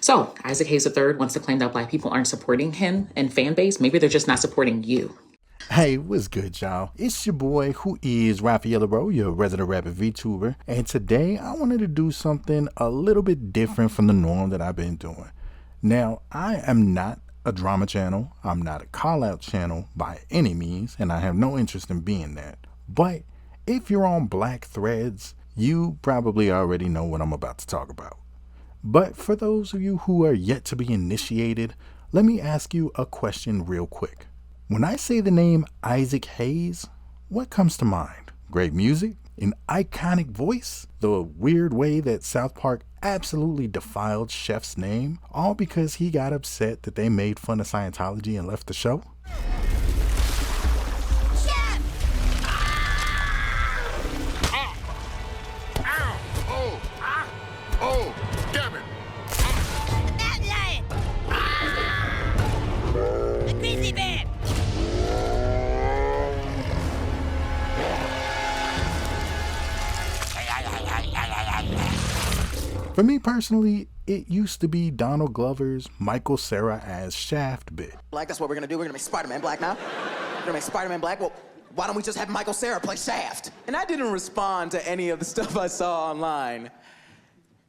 So, Isaac Hayes III wants to claim that Black people aren't supporting him and fan base. Maybe they're just not supporting you. Hey, what's good, y'all? It's your boy, Who Is Raphael Leraux, your resident rapid VTuber, and today I wanted to do something a little bit different from the norm that I've been doing. Now, I am not a drama channel, I'm not a call-out channel by any means, and I have no interest in being that. But if you're on Black Threads, you probably already know what I'm about to talk about. But for those of you who are yet to be initiated, let me ask you a question real quick. When I say the name Isaac Hayes, what comes to mind? Great music? An iconic voice? The weird way that South Park absolutely defiled Chef's name, all because he got upset that they made fun of Scientology and left the show? For me personally, it used to be Donald Glover's Michael Cera as Shaft bit. Black, that's what we're gonna do. We're gonna make Spider-Man black now. We're gonna make Spider-Man black. Well, why don't we just have Michael Cera play Shaft? And I didn't respond to any of the stuff I saw online,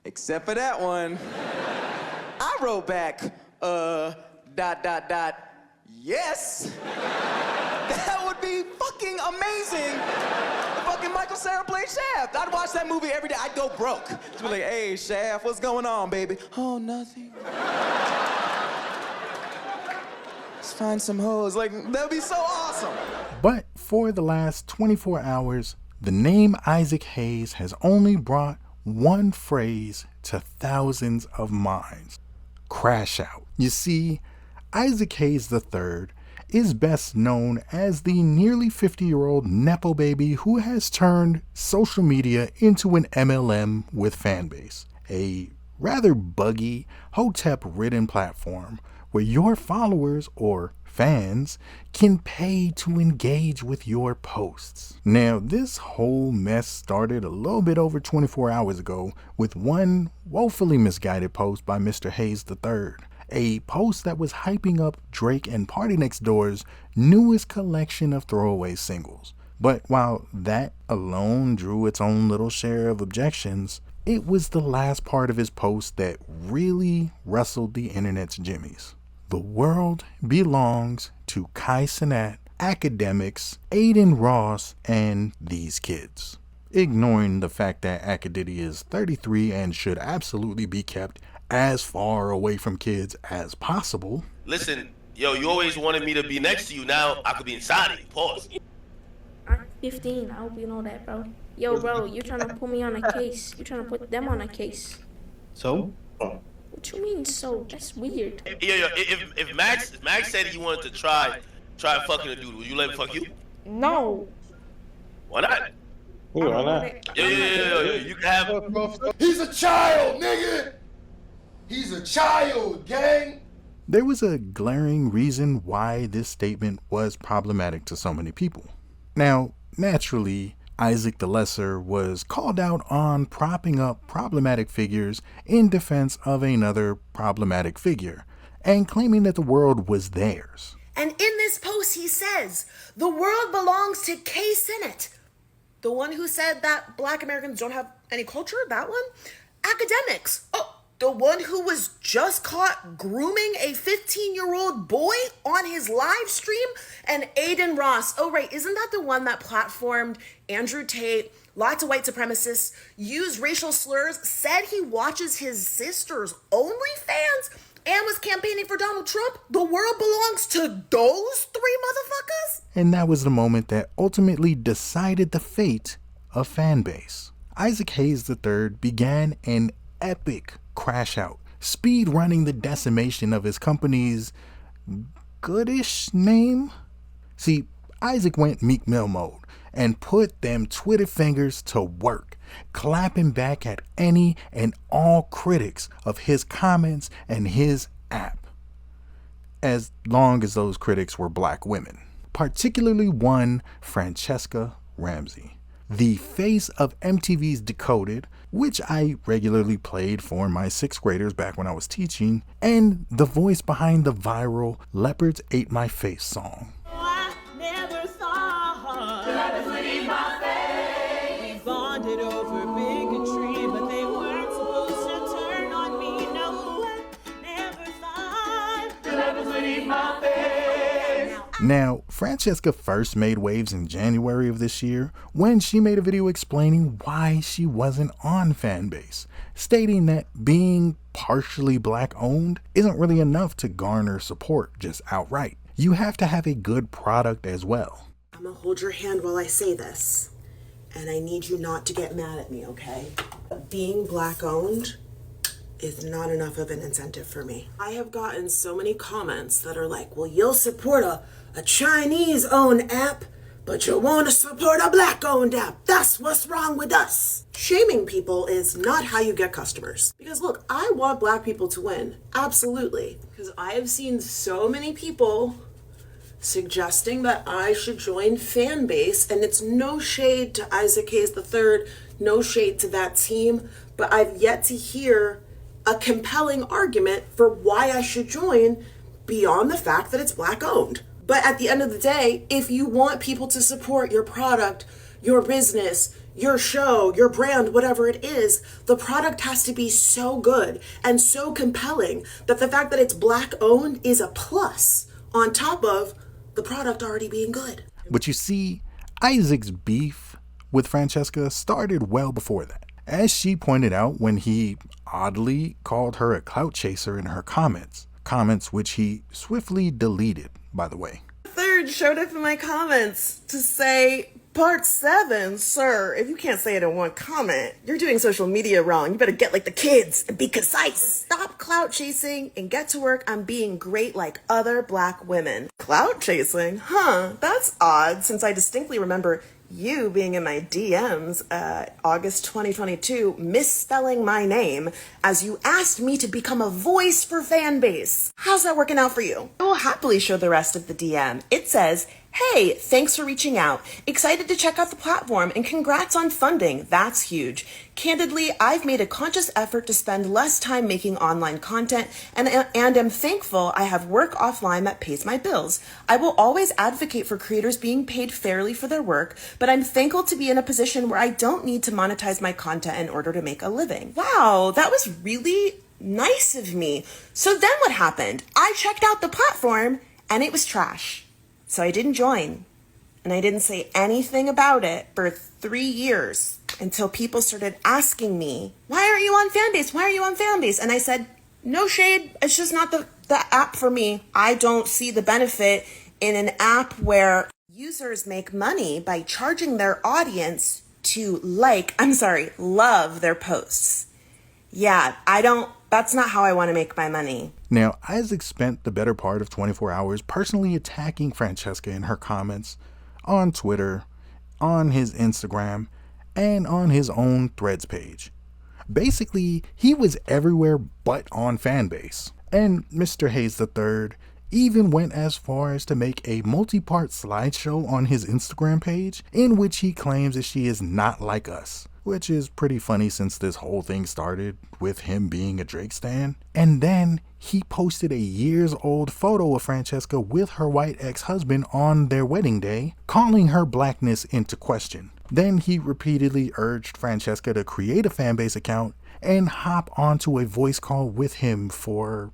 except for that one. I wrote back, yes. That would be fucking amazing. Fucking Michael Cera played Shaft. I'd watch that movie every day. I'd go broke. Just be like, hey, Shaft, what's going on, baby? Oh, nothing. Let's find some hoes. Like, that'd be so awesome. But for the last 24 hours, the name Isaac Hayes has only brought one phrase to thousands of minds: crash out. You see, Isaac Hayes III is best known as the nearly 50-year-old Nepo-Baby who has turned social media into an MLM with fanbase, a rather buggy, hotep-ridden platform where your followers or fans can pay to engage with your posts. Now, this whole mess started a little bit over 24 hours ago with one woefully misguided post by Mr. Hayes III. A post that was hyping up Drake and Party Next Door's newest collection of throwaway singles. But while that alone drew its own little share of objections, it was the last part of his post that really rustled the internet's jimmies. The world belongs to Kai Cenat, academics, Aiden Ross, and these kids. Ignoring the fact that Akadidi is 33 and should absolutely be kept as far away from kids as possible. Listen, yo, you always wanted me to be next to you. Now I could be inside of you. Pause. I'm 15. I hope you know that, bro. Yo, bro, you trying to put me on a case. You trying to put them on a case. So? What you mean, so? That's weird. Yo, if Max said he wanted to try fucking a dude, would you let him fuck you? No. Why not? Ooh, why not? Yo, you can have... He's a child, nigga! He's a child, gang! There was a glaring reason why this statement was problematic to so many people. Now, naturally, Isaac the Lesser was called out on propping up problematic figures in defense of another problematic figure, and claiming that the world was theirs. And in this post he says, the world belongs to Kai Cenat. The one who said that Black Americans don't have any culture, that one? Academics. Oh, the one who was just caught grooming a 15-year-old boy on his live stream? And Aiden Ross. Oh, right. Isn't that the one that platformed Andrew Tate, lots of white supremacists, used racial slurs, said he watches his sister's OnlyFans, and was campaigning for Donald Trump? The world belongs to those three motherfuckers? And that was the moment that ultimately decided the fate of fanbase. Isaac Hayes III began an epic crash out, speed running the decimation of his company's goodish name. See, Isaac went Meek Mill mode and put them Twitter fingers to work, clapping back at any and all critics of his comments and his app, as long as those critics were Black women, particularly one Francesca Ramsey, the face of MTV's Decoded, which I regularly played for my 6th graders back when I was teaching, and the voice behind the viral Leopards Ate My Face song. I never thought the leopards would eat my face. We bonded over bigotry, but they weren't supposed to turn on me. No, I never thought the leopards would eat my face. Now, Francesca first made waves in January of this year when she made a video explaining why she wasn't on Fanbase, stating that being partially black owned isn't really enough to garner support just outright. You have to have a good product as well. I'm gonna hold your hand while I say this, and I need you not to get mad at me, okay? Being black owned is not enough of an incentive for me. I have gotten so many comments that are like, well, you'll support a Chinese-owned app, but you won't support a black-owned app. That's what's wrong with us. Shaming people is not how you get customers. Because look, I want black people to win. Absolutely. Because I have seen so many people suggesting that I should join Fanbase, and it's no shade to Isaac Hayes III, no shade to that team, but I've yet to hear a compelling argument for why I should join beyond the fact that it's black owned. But at the end of the day, if you want people to support your product, your business, your show, your brand, whatever it is, the product has to be so good and so compelling that the fact that it's black owned is a plus on top of the product already being good. But you see, Isaac's beef with Francesca started well before that, as she pointed out when he oddly called her a clout chaser in her comments which he swiftly deleted, by the way. Third showed up in my comments to say, Part 7, sir, if you can't say it in one comment, you're doing social media wrong. You better get like the kids and be concise. Stop clout chasing and get to work on being great like other black women. Clout chasing? Huh, that's odd, since I distinctly remember you being in my DMs August 2022 misspelling my name as you asked me to become a voice for Fanbase. How's that working out for you? I will happily show the rest of the DM. It says, hey, thanks for reaching out. Excited to check out the platform and congrats on funding. That's huge. Candidly, I've made a conscious effort to spend less time making online content and am thankful I have work offline that pays my bills. I will always advocate for creators being paid fairly for their work, but I'm thankful to be in a position where I don't need to monetize my content in order to make a living. Wow, that was really nice of me. So then what happened? I checked out the platform and it was trash. So I didn't join, and I didn't say anything about it for 3 years until people started asking me, why aren't you on Fanbase? Why are you on Fanbase? And I said, no shade, it's just not the app for me. I don't see the benefit in an app where users make money by charging their audience to love their posts. Yeah, that's not how I want to make my money. Now, Isaac spent the better part of 24 hours personally attacking Francesca in her comments on Twitter, on his Instagram, and on his own Threads page. Basically, he was everywhere but on Fanbase. And Mr. Hayes III even went as far as to make a multi-part slideshow on his Instagram page in which he claims that she is not like us, which is pretty funny since this whole thing started with him being a Drake stan. And then he posted a years-old photo of Francesca with her white ex-husband on their wedding day, calling her blackness into question. Then he repeatedly urged Francesca to create a Fanbase account and hop onto a voice call with him for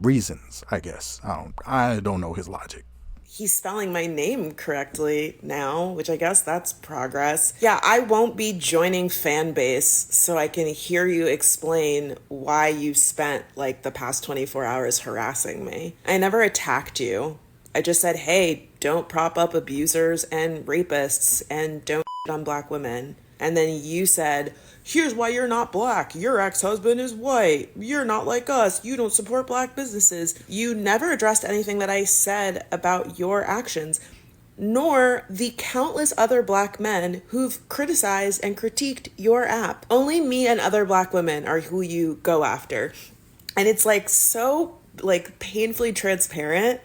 reasons, I guess. I don't know his logic. He's spelling my name correctly now, which I guess that's progress. Yeah, I won't be joining Fanbase so I can hear you explain why you spent like the past 24 hours harassing me. I never attacked you. I just said, hey, don't prop up abusers and rapists and don't on black women. And then you said, here's why you're not black. Your ex-husband is white. You're not like us. You don't support black businesses. You never addressed anything that I said about your actions, nor the countless other black men who've criticized and critiqued your app. Only me and other black women are who you go after. And it's like so like painfully transparent,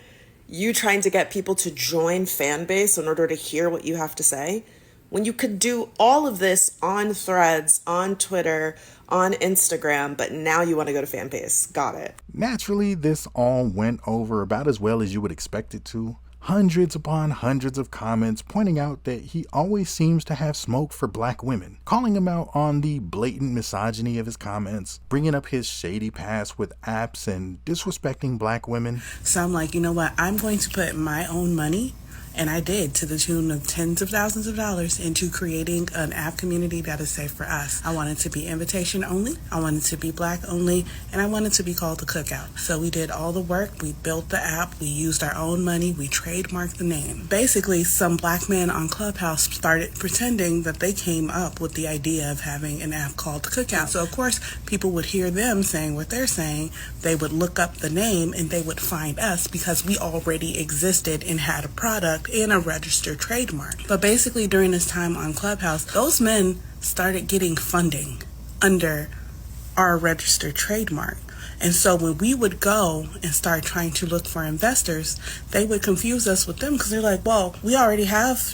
you trying to get people to join Fanbase in order to hear what you have to say. when you could do all of this on Threads, on Twitter, on Instagram, but now you want to go to Fanbase. Got it. Naturally, this all went over about as well as you would expect it to. Hundreds upon hundreds of comments pointing out that he always seems to have smoke for black women, calling him out on the blatant misogyny of his comments, bringing up his shady past with apps, and disrespecting black women. So I'm like, you know what? I'm going to put my own money, and I did, to the tune of tens of thousands of dollars, into creating an app community that is safe for us. I want it to be invitation only, I want it to be black only, and I want it to be called the Cookout. So we did all the work, we built the app, we used our own money, we trademarked the name. Basically, some black men on Clubhouse started pretending that they came up with the idea of having an app called the Cookout. So of course, people would hear them saying what they're saying, they would look up the name, and they would find us because we already existed and had a product in a registered trademark. But basically during this time on Clubhouse, those men started getting funding under our registered trademark. And so when we would go and start trying to look for investors, they would confuse us with them because they're like, well, we already have,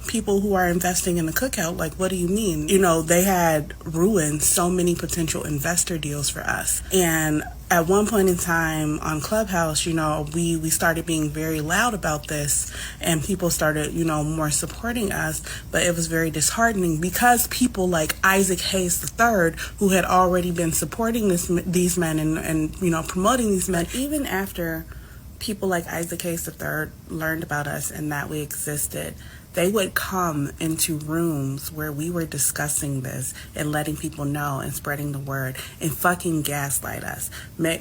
people who are investing in the Cookout. Like, what do you mean? They had ruined so many potential investor deals for us. And at one point in time on Clubhouse, we started being very loud about this, and people started, more supporting us. But it was very disheartening because people like Isaac Hayes III, who had already been supporting these men and promoting these men, even after people like Isaac Hayes III learned about us and that we existed, they would come into rooms where we were discussing this and letting people know and spreading the word and fucking gaslight us.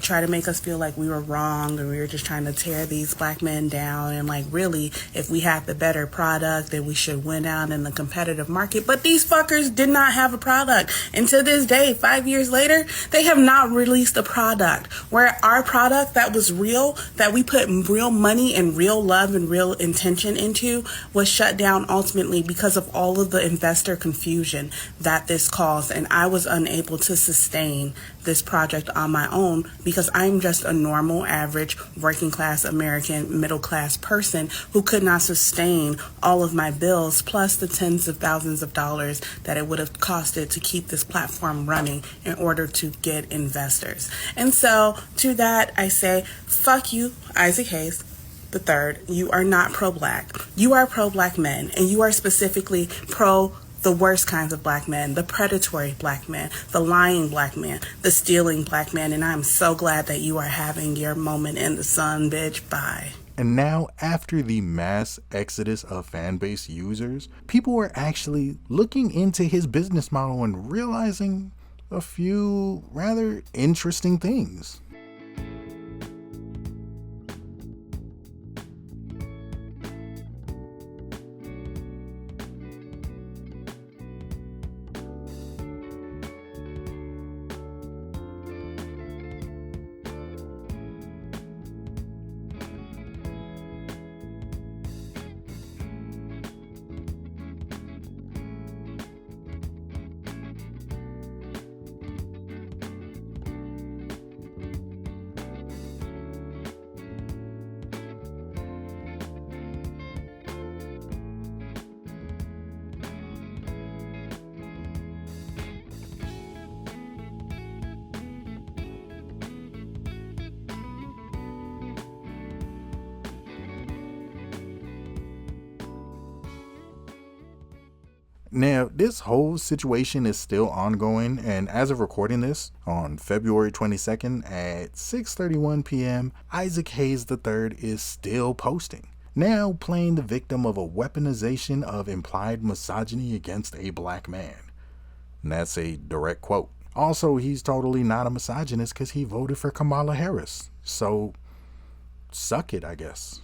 Try to make us feel like we were wrong and we were just trying to tear these black men down, and like, really, if we had the better product, then we should win out in the competitive market. But these fuckers did not have a product. And to this day, 5 years later, they have not released a product. Where our product that was real, that we put real money and real love and real intention into, was shut down ultimately because of all of the investor confusion that this caused. And I was unable to sustain this project on my own because I'm just a normal, average, working class American, middle class person who could not sustain all of my bills plus the tens of thousands of dollars that it would have costed to keep this platform running in order to get investors. And so to that I say, fuck you, Isaac Hayes III. You are not pro-black. You are pro-black men, and you are specifically pro the worst kinds of black men, the predatory black man, the lying black man, the stealing black man, and I'm so glad that you are having your moment in the sun, bitch. Bye. And now, after the mass exodus of Fanbase users, people are actually looking into his business model and realizing a few rather interesting things. Now, this whole situation is still ongoing, and as of recording this, on February 22nd at 6:31 p.m., Isaac Hayes III is still posting, now playing the victim of a weaponization of implied misogyny against a black man. And that's a direct quote. Also, he's totally not a misogynist because he voted for Kamala Harris. So, suck it, I guess.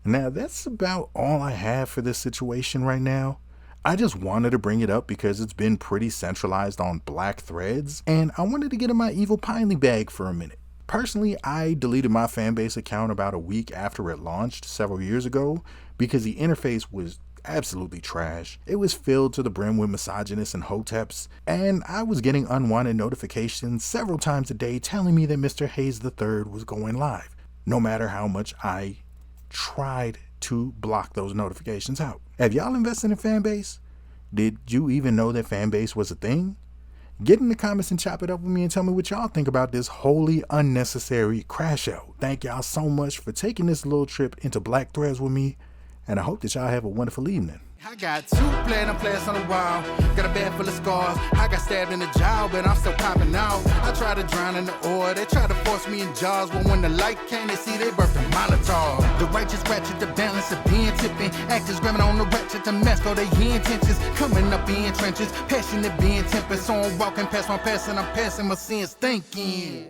Now, that's about all I have for this situation right now. I just wanted to bring it up because it's been pretty centralized on black threads, and I wanted to get in my evil Piney bag for a minute. Personally, I deleted my Fanbase account about a week after it launched several years ago because the interface was absolutely trash. It was filled to the brim with misogynists and hoteps, and I was getting unwanted notifications several times a day telling me that Mr. Hayes III was going live, no matter how much I tried to block those notifications out. Have y'all invested in Fanbase? Did you even know that Fanbase was a thing? Get in the comments and chop it up with me and tell me what y'all think about this wholly unnecessary crash out. Thank y'all so much for taking this little trip into Black Threads with me, and I hope that y'all have a wonderful evening. I got 2 platinum plaques on the wall, got a bag full of scars. I got stabbed in the jaw, but I'm still popping out. I tried to drown in the oil, they tried to force me in jars, but when the light came, they see they birthed a Molotov. The righteous ratchet, the balance of being tipping, actors grabbing on the ratchet, the mess for their intentions, coming up in trenches, passionate being tempered, so I'm walking past my past and I'm passing my sins thinking.